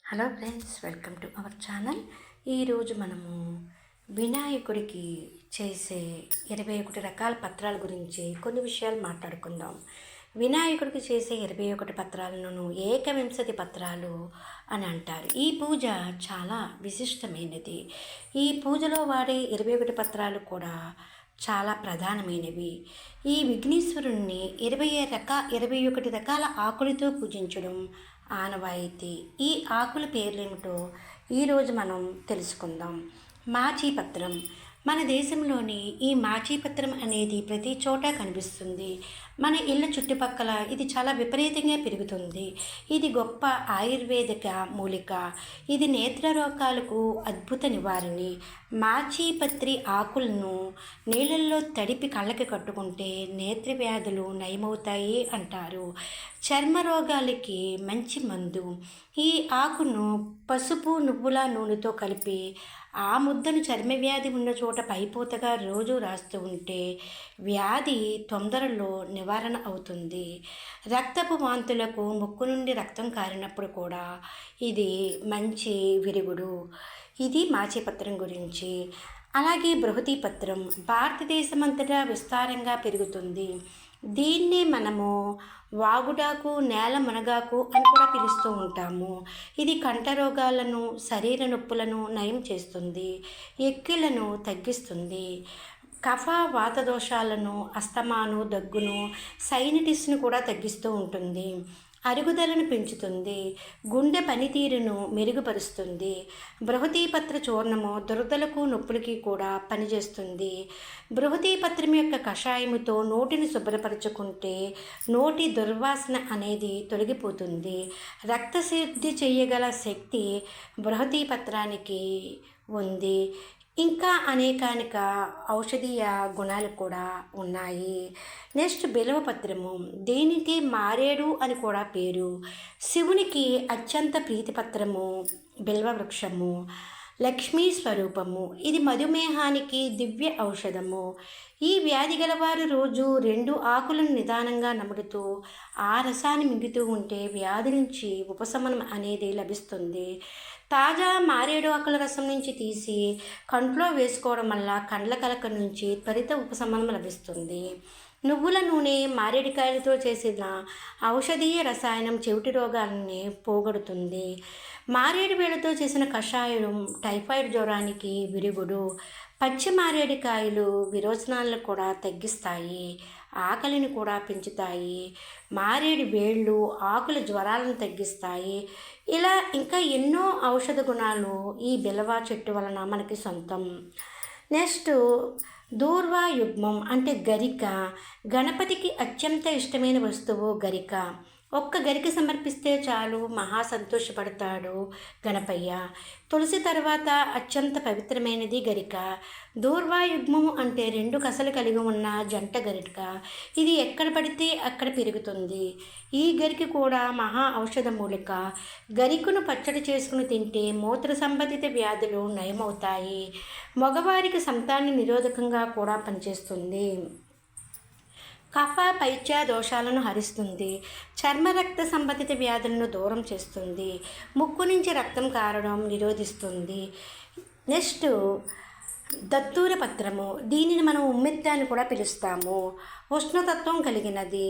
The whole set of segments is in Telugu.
Hello friends, welcome to our channel. ఈరోజు మనము వినాయకుడికి చేసే 21 రకాల పత్రాల గురించి కొన్ని విషయాలు మాట్లాడుకుందాం. వినాయకుడికి చేసే 21 పత్రాలను ఏకవింశతి పత్రాలు అని అంటారు. ఈ పూజ చాలా విశిష్టమైనది. ఈ పూజలో వాడే 21 పత్రాలు కూడా చాలా ప్రధానమైనవి. ఈ విఘ్నేశ్వరుణ్ణి 21 రకాల ఆకులతో పూజించడం ఆనవాయితీ. ఈ ఆకుల పేర్లేమిటో ఈరోజు మనం తెలుసుకుందాం. మాచీపత్రం. మన దేశంలోని ఈ మాచీపత్రం అనేది ప్రతి చోట కనిపిస్తుంది. మన ఇళ్ళ చుట్టుపక్కల ఇది చాలా విపరీతంగా పెరుగుతుంది. ఇది గొప్ప ఆయుర్వేదిక మూలిక. ఇది నేత్ర రోగాలకు అద్భుత నివారణి. మాచీపత్రి ఆకులను నీళ్ళల్లో తడిపి కళ్ళకి కట్టుకుంటే నేత్ర వ్యాధులు నయమవుతాయి అంటారు. చర్మ రోగాలకి మంచి మందు. ఈ ఆకును పసుపు నువ్వుల నూనెతో కలిపి ఆ ముద్దను చర్మవ్యాధి ఉన్న చోట పైపోతగా రోజు రాస్తూ ఉంటే వ్యాధి తొందరలో నివారణ అవుతుంది. రక్తపు వాంతులకు ముక్కు నుండి రక్తం కారినప్పుడు కూడా ఇది మంచి విరుగుడు. ఇది మాచిపత్రం గురించి. అలాగే బృహతీపత్రం భారతదేశమంతటా విస్తారంగా పెరుగుతుంది. దీన్ని మనము వాగుడాకు, నేల మునగాకు అని కూడా పిలుస్తూ ఉంటాము. ఇది కంట రోగాలను, శరీర నొప్పులను నయం చేస్తుంది, ఎక్కిళ్లను తగ్గిస్తుంది, కఫ వాత దోషాలను, అస్తమాను, దగ్గును, సైనటిస్ను కూడా తగ్గిస్తూ ఉంటుంది, అరుగుదలను పెంచుతుంది, గుండె పనితీరును మెరుగుపరుస్తుంది. బృహతీపత్ర చూర్ణము దురదలకు, నొప్పులకి కూడా పనిచేస్తుంది. బృహతీపత్రం యొక్క కషాయముతో నోటిని శుభ్రపరచుకుంటే నోటి దుర్వాసన అనేది తొలగిపోతుంది. రక్తశుద్ధి చేయగల శక్తి బృహతీపత్రానికి ఉంది. ఇంకా అనేకానేక ఔషధీయ గుణాలు కూడా ఉన్నాయి. నెక్స్ట్ బిల్వపత్రము. దీనికి మారేడు అని కూడా పేరు. శివునికి అత్యంత ప్రీతిపత్రము బిల్వ వృక్షము. లక్ష్మీ స్వరూపము. ఇది మధుమేహానికి దివ్య ఔషధము. ఈ వ్యాధి గలవారు రోజు 2 ఆకులను నిదానంగా నములుతూ ఆ రసాన్ని మింగుతూ ఉంటే వ్యాధి నుంచి ఉపశమనం అనేది లభిస్తుంది. తాజా మారేడు ఆకుల రసం నుంచి తీసి కంట్లో వేసుకోవడం వల్ల కండ్ల కలక నుంచి త్వరిత ఉపశమనం లభిస్తుంది. నువ్వుల నూనె మారేడికాయలతో చేసిన ఔషధీయ రసాయనం చెవిటి రోగాలని పోగొడుతుంది. మారేడు వేళతో చేసిన కషాయం టైఫాయిడ్ జ్వరానికి విరుగుడు. పచ్చి మారేడికాయలు విరోచనాలను కూడా తగ్గిస్తాయి, ఆకలిని కూడా పెంచుతాయి. మారేడు వేళ్ళు ఆకుల జ్వరాలను తగ్గిస్తాయి. ఇలా ఇంకా ఎన్నో ఔషధ గుణాలు ఈ బిల్వ చెట్టు వలన మనకి సొంతం. నెక్స్ట్ దూర్వాయుగ్మం అంటే గరిక. గణపతికి అత్యంత ఇష్టమైన వస్తువు గరిక. ఒక్క గరిక సమర్పిస్తే చాలు, మహా సంతోషపడతాడు గణపయ్య. తులసి తర్వాత అత్యంత పవిత్రమైనది గరిక. దూర్వాయుగ్మము అంటే 2 కసలు కలిగి ఉన్న జంట గరిక. ఇది ఎక్కడ పడితే అక్కడ పెరుగుతుంది. ఈ గరిక కూడా మహా ఔషధ మూలిక. గరికను పచ్చడి చేసుకుని తింటే మూత్ర సంబంధిత వ్యాధులు నయమవుతాయి. మగవారికి సంతాన నిరోధకంగా కూడా పనిచేస్తుంది. కఫ పైత్య దోషాలను హరిస్తుంది. చర్మ రక్త సంబంధిత వ్యాధులను దూరం చేస్తుంది. ముక్కు నుంచి రక్తం కారడం నిరోధిస్తుంది. నెక్స్ట్ దత్తూర పత్రము. దీనిని మనం ఉమ్మెత్త అని కూడా పిలుస్తాము. ఉష్ణతత్వం కలిగినది.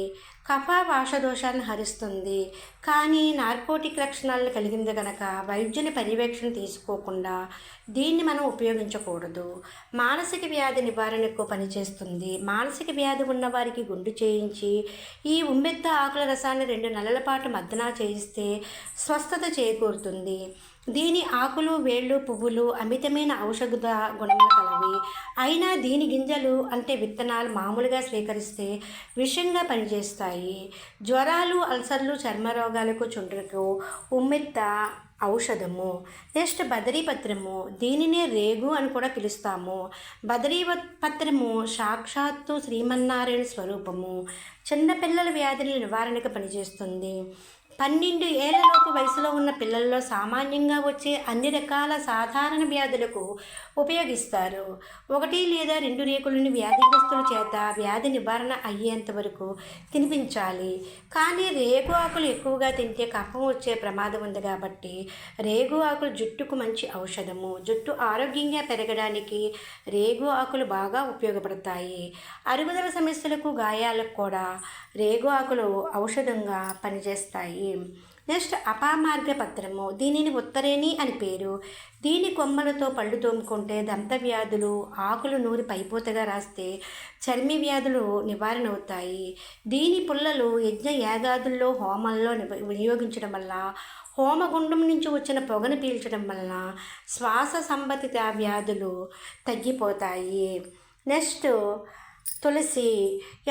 కఫ వాషదోషాలను హరిస్తుంది. కానీ నార్కోటిక్ లక్షణాలను కలిగింది కనుక వైద్యుని పర్యవేక్షణ తీసుకోకుండా దీన్ని మనం ఉపయోగించకూడదు. మానసిక వ్యాధి నివారణకు పనిచేస్తుంది. మానసిక వ్యాధి ఉన్న వారికి గుండు చేయించి ఈ ఉమ్మెత్త ఆకుల రసాన్ని 2 నెలల పాటు మద్దనా చేయిస్తే స్వస్థత చేకూరుతుంది. దీని ఆకులు, వేళ్ళు, పువ్వులు అమితమైన ఔషధ గుణములు కలవి. అయినా దీని గింజలు అంటే విత్తనాలు మామూలుగా స్వీకరిస్తే విషంగా పనిచేస్తాయి. జ్వరాలు, అల్సర్లు, చర్మ రోగాలకు, చుండ్రకు ఉమ్మెత్త ఔషధము. నెక్స్ట్ బదరీపత్రము. దీనినే రేగు అని కూడా పిలుస్తాము. బదరీపత్రము సాక్షాత్తు శ్రీమన్నారాయణ స్వరూపము. చిన్నపిల్లల వ్యాధుల నివారణకు పనిచేస్తుంది. 12 ఏళ్లలోపు వయసులో ఉన్న పిల్లల్లో సామాన్యంగా వచ్చే అన్ని రకాల సాధారణ వ్యాధులకు ఉపయోగిస్తారు. 1 లేదా 2 రేకులను వ్యాధిగ్రస్తుల చేత వ్యాధి నివారణ అయ్యేంత వరకు తినిపించాలి. కానీ రేగు ఆకులు ఎక్కువగా తింటే కఫం వచ్చే ప్రమాదం ఉంది కాబట్టి రేగు ఆకులు జుట్టుకు మంచి ఔషధము. జుట్టు ఆరోగ్యంగా పెరగడానికి రేగు ఆకులు బాగా ఉపయోగపడతాయి. అరుగుదల సమస్యలకు, గాయాలకు కూడా రేగు ఆకులు ఔషధంగా పనిచేస్తాయి. నెక్స్ట్ అపామార్గ పత్రము. దీనిని ఉత్తరేణి అని పేరు. దీని కొమ్మలతో పళ్ళు తోముకుంటే దంత వ్యాధులు, ఆకులు నూరి పైపోతగా రాస్తే చర్మి వ్యాధులు నివారణ అవుతాయి. దీని పుల్లలు యజ్ఞ యాగాదుల్లో, హోమంలో వినియోగించడం వల్ల, హోమగుండం నుంచి వచ్చిన పొగను పీల్చడం వలన శ్వాస సంబంధిత వ్యాధులు తగ్గిపోతాయి. నెక్స్ట్ తులసి.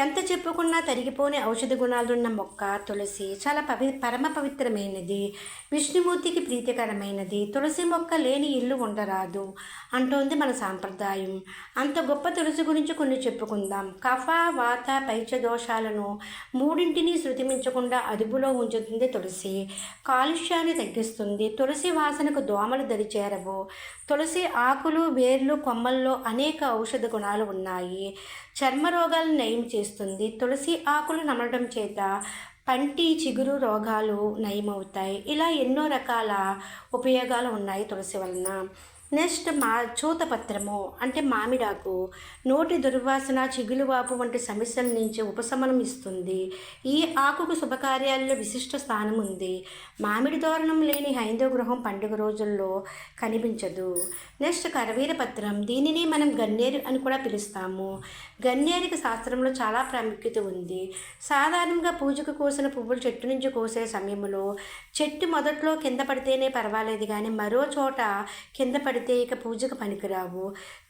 ఎంత చెప్పుకున్నా తరిగిపోని ఔషధ గుణాలున్న మొక్క తులసి చాలా పరమ పవిత్రమైనది, విష్ణుమూర్తికి ప్రీతికరమైనది. తులసి మొక్క లేని ఇల్లు ఉండరాదు అంటోంది మన సాంప్రదాయం. అంత గొప్ప తులసి గురించి కొన్ని చెప్పుకుందాం. కఫ, వాత, పైచ దోషాలను మూడింటిని శృతిమించకుండా అదుపులో ఉంచుతుంది తులసి. కాలుష్యాన్ని తగ్గిస్తుంది. తులసి వాసనకు దోమలు దరిచేరవు. తులసి ఆకులు, వేర్లు, కొమ్మల్లో అనేక ఔషధ గుణాలు ఉన్నాయి. చర్మ రోగాలను నయం చేస్తుంది. తులసి ఆకులు నమలడం చేత పంటి, చిగురు రోగాలు నయమవుతాయి. ఇలా ఎన్నో రకాల ఉపయోగాలు ఉన్నాయి తులసి వలన. నెక్స్ట్ చూతపత్రము అంటే మామిడాకు. నోటి దుర్వాసన, చిగులువాపు వంటి సమస్యల నుంచి ఉపశమనం ఇస్తుంది. ఈ ఆకుకు శుభకార్యాల్లో విశిష్ట స్థానం ఉంది. మామిడి తోరణం లేని హైందవ గృహం పండుగ రోజుల్లో కనిపించదు. నెక్స్ట్ కరవీరపత్రం. దీనిని మనం గన్నేరు అని కూడా పిలుస్తాము. గన్నేరుకి శాస్త్రంలో చాలా ప్రాముఖ్యత ఉంది. సాధారణంగా పూజకు కోసిన పువ్వులు చెట్టు నుంచి కోసే సమయంలో చెట్టు మొదట్లో కింద పడితేనే పర్వాలేదు, కానీ మరో చోట కింద పడితే ఇక పూజకు పనికిరావు.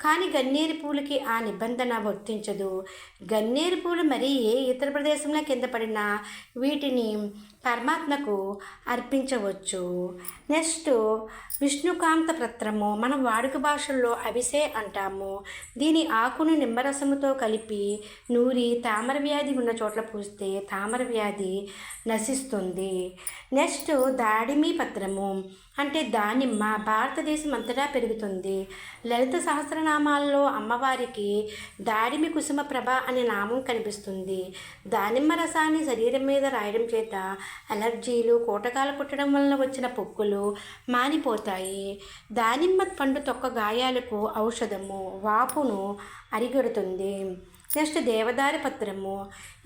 కానీ గన్నేరు పూలకి ఆ నిబంధన వర్తించదు. గన్నేరు పూలు మరి ఏ ఇతర ప్రదేశంలో కింద పడినా వీటిని పరమాత్మకు అర్పించవచ్చు. నెక్స్ట్ విష్ణుకాంత పత్రము. మనం వాడుక భాషల్లో అవిసె అంటాము. దీని ఆకును నిమ్మరసముతో కలిపి నూరి తామర వ్యాధి ఉన్న చోట్ల పూస్తే తామర వ్యాధి నశిస్తుంది. నెక్స్ట్ దాడిమి పత్రము అంటే దానిమ్మ. భారతదేశం అంతటా పెరుగుతుంది. లలిత సహస్రనామాల్లో అమ్మవారికి దాడిమి కుసుమ ప్రభ అనే నామం కనిపిస్తుంది. దానిమ్మ రసాన్ని శరీరం మీద రాయడం చేత అలర్జీలు, కోటకాలు పుట్టడం వలన వచ్చిన పొక్కులు మానిపోతాయి. దానిమ్మ పండు తొక్క గాయాలకు ఔషధము, వాపును అరిగడుతుంది. నెక్స్ట్ దేవదారి పత్రము.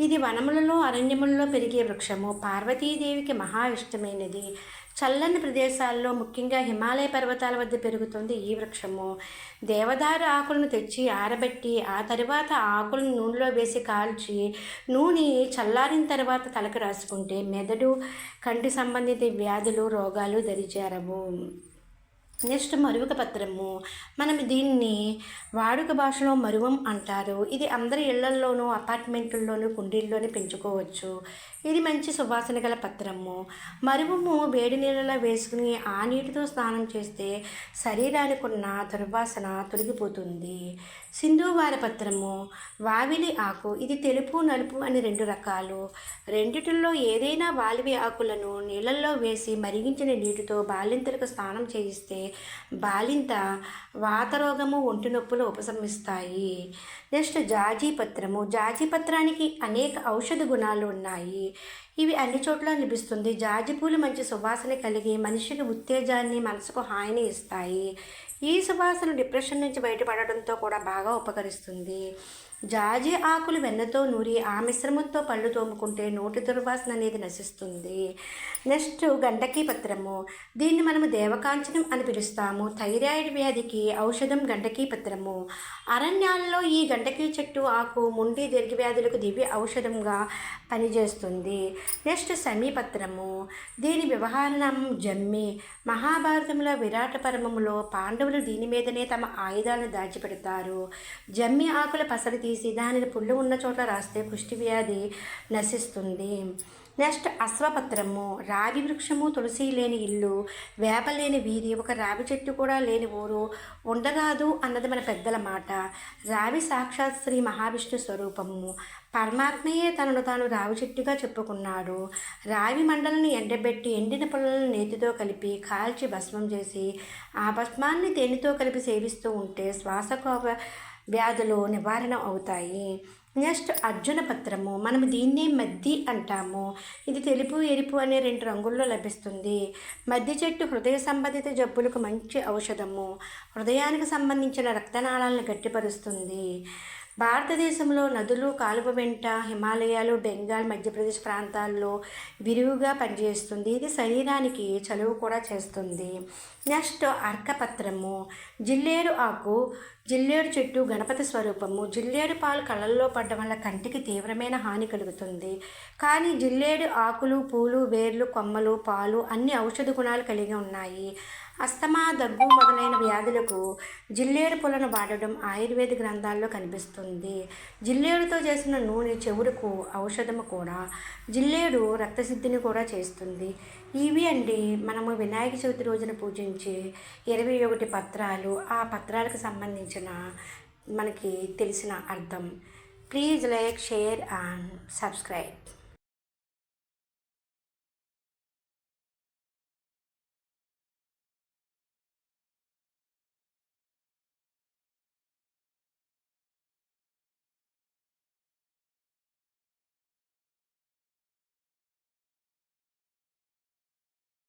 ఇది వనములలో, అరణ్యములలో పెరిగే వృక్షము. పార్వతీదేవికి మహా ఇష్టమైనది. చల్లని ప్రదేశాల్లో, ముఖ్యంగా హిమాలయ పర్వతాల వద్ద పెరుగుతుంది ఈ వృక్షము. దేవదారు ఆకులను తెచ్చి ఆరబెట్టి ఆ తర్వాత ఆకులను నూనెలో వేసి కాల్చి నూనె చల్లారిన తర్వాత తలకు రాసుకుంటే మెదడు, కంటి సంబంధిత వ్యాధులు, రోగాలు దరిచేరవు. నెక్స్ట్ మరువక పత్రము. మనం దీన్ని వాడుక భాషలో మరువం అంటారు. ఇది అందరి ఇళ్లల్లోనూ, అపార్ట్మెంట్ల్లోనూ, కుండీల్లోనూ పెంచుకోవచ్చు. ఇది మంచి సువాసన గల పత్రము. మరువము వేడి నీళ్ళలో వేసుకుని ఆ నీటితో స్నానం చేస్తే శరీరానికి ఉన్న దుర్వాసన తొలగిపోతుంది. సింధూవార పత్రము. వావిలి ఆకు. ఇది తెలుపు, నలుపు అని 2 రకాలు. రెండిటిల్లో ఏదైనా వాలివి ఆకులను నీళ్ళల్లో వేసి మరిగించిన నీటితో బాలింతలకు స్నానం చేయిస్తే బాలింత వాతరోగము, ఒంటి నొప్పులు ఉపశమిస్తాయి. నెక్స్ట్ జాజీ పత్రము. జాజీ పత్రానికి అనేక ఔషధ గుణాలు ఉన్నాయి. ఇవి అన్ని చోట్ల లభిస్తుంది. జాజి పూలు మంచి సువాసన కలిగి మనిషికి ఉత్తేజాన్ని, మనసుకు హాయిని ఇస్తాయి. ఈ సువాసన డిప్రెషన్ నుంచి బయటపడడంతో కూడా బాగా ఉపకరిస్తుంది. జాజి ఆకులు వెన్నతో నూరి ఆ మిశ్రమంతో పళ్ళు తోముకుంటే నోటి దుర్వాసన అనేది నశిస్తుంది. నెక్స్ట్ గండకీ పత్రము. దీన్ని మనము దేవకాంచనం అని పిలుస్తాము. థైరాయిడ్ వ్యాధికి ఔషధం గండకీ పత్రము. అరణ్యాల్లో ఈ గండకీ చెట్టు ఆకు ముండి, దీర్ఘ వ్యాధులకు దివ్య ఔషధంగా పనిచేస్తుంది. నెక్స్ట్ సమీపత్రము. దీని వ్యవహారం జమ్మి. మహాభారతంలో విరాట పర్వములో పాండవులు దీని మీదనే తమ ఆయుధాలను దాచిపెడతారు. జమ్మి ఆకుల పసరు తీసి దానిని పుళ్ళు ఉన్న చోట రాస్తే కుష్టి వ్యాధి నశిస్తుంది. నెక్స్ట్ అశ్వపత్రము, రావి వృక్షము, తులసి లేని ఇల్లు, వేప లేని వీధి, ఒక రావి చెట్టు కూడా లేని ఊరు ఉండరాదు అన్నది మన పెద్దల మాట. రావి సాక్షాత్ శ్రీ మహావిష్ణు స్వరూపము. పరమాత్మయే తనను తాను రావి చెట్టుగా చెప్పుకున్నాడు. రావి మండలను ఎండబెట్టి ఎండిన పొలను నేతితో కలిపి కాల్చి భస్మం చేసి ఆ భస్మాన్ని తేనెతో కలిపి సేవిస్తూ ఉంటే శ్వాసకోశ వ్యాధులు నివారణ అవుతాయి. నెక్స్ట్ అర్జున పత్రము, మనం దీన్నే మద్ది అంటాము. ఇది తెలుపు ఎరుపు అనే 2 రంగుల్లో లభిస్తుంది. మద్ది చెట్టు హృదయ సంబంధిత జబ్బులకు మంచి ఔషధము. హృదయానికి సంబంధించిన రక్తనాళాలను గట్టిపరుస్తుంది. భారతదేశంలో నదులు, కాలువ వెంట, హిమాలయాలు, బెంగాల్, మధ్యప్రదేశ్ ప్రాంతాల్లో విరివిగా పనిచేస్తుంది. ఇది శరీరానికి చలువ కూడా చేస్తుంది. నెక్స్ట్ అర్కపత్రము, జిల్లేడు ఆకు, జిల్లేడు చెట్టు గణపతి స్వరూపము. జిల్లేడు పాలు కళ్ళల్లో పడ్డం వల్ల కంటికి తీవ్రమైన హాని కలుగుతుంది. కానీ జిల్లేడు ఆకులు, పూలు, వేర్లు, కొమ్మలు, పాలు అన్ని ఔషధ గుణాలు కలిగి ఉన్నాయి. అస్తమా, దగ్గు మొదలైన వ్యాధులకు జిల్లేడు పూలను వాడడం ఆయుర్వేద గ్రంథాల్లో కనిపిస్తుంది. జిల్లేడుతో చేసిన నూనె చెవుడుకు ఔషధము కూడా. జిల్లేడు రక్తసిద్ధిని కూడా చేస్తుంది. ఇవి అండి మనము వినాయక చవితి రోజున పూజించే 21 పత్రాలు. ఆ పత్రాలకు సంబంధించిన మనకి తెలిసిన అర్థం. Please like, share and subscribe.